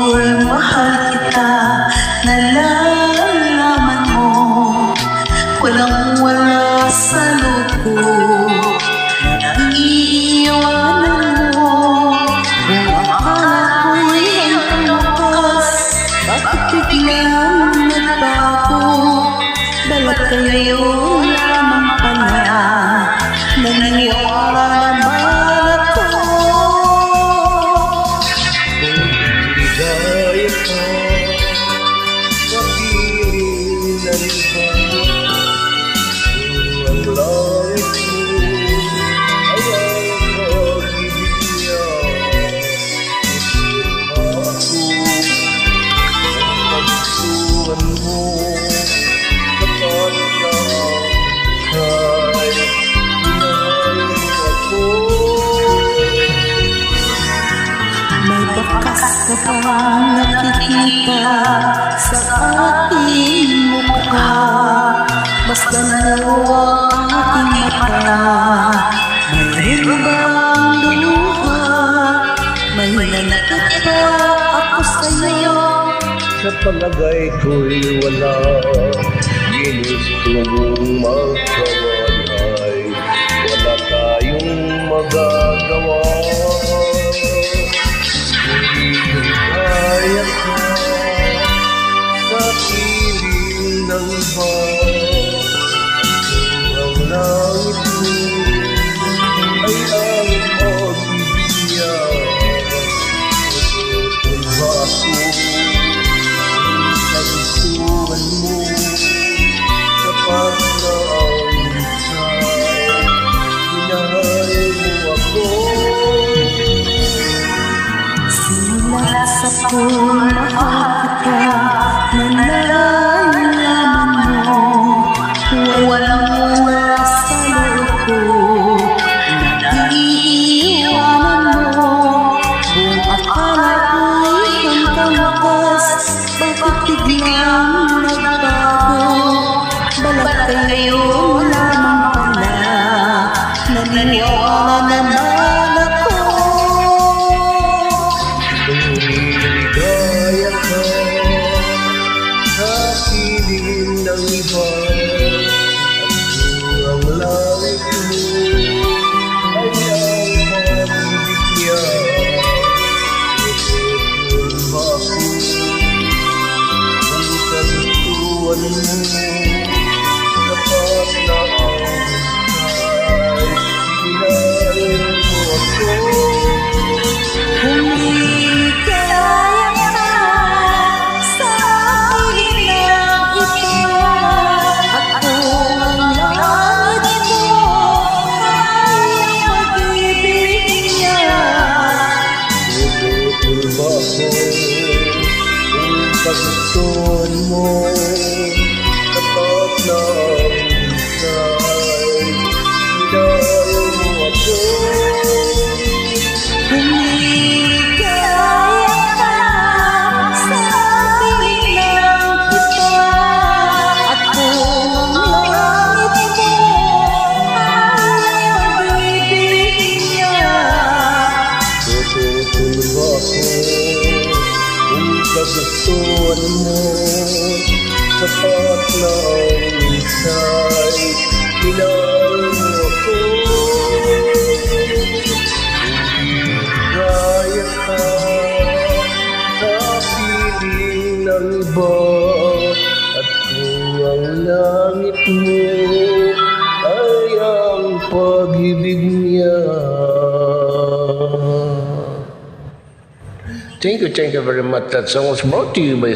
ako'y mahal kita, nalalaman mo, walang-wala sa loob ko, naiiwanan mo. Kung akala ko'y ang wakas, bakit biglang nagbago? Balat kayo lamang pala, naniniwala naman ako. Bakas ka pa nakikita sa aking mukha, basta naluwa ang aking mata. Mayroon bang luha? May nanakit pa ako sa'yo? Sa palagay ko'y wala, ginusto mong magkawalay, wala tayong magagawa. Kaya ka sa piling ng iba, ang langit mo ay ang pagbibigyan. Kung ba ako nagustuhan mo, kapag na ang minsan minahal mo ako. Simula sa ako'y mahal kita, nalalaman mo, walang-wala sa loob ko, naiiwanan mo. Kung akala ko'y hanggang wakas, bakit biglang nagbago? Balat kayo lamang pala, naniniwala naman ako. Ligaya ka sa piling ng iba, at ang langit mo ay ang pagbibigyan. Kung ba ako ang kagustuhan mo, kapag na ang minsan minahal mo ako. Kagustuhan mo, kapag na minsan minahal mo ako. Humigaya ka sa piling kita, at kung ang langit mo ay pagbibigyan. Tututol ba ako kung kagustuhan mo, kapag na minsan minahal mo ako. Humigaya ka sa piling ng iba, at kung ang langit mo ay ang pag-ibig niya. Thank you very much. That song was brought to you by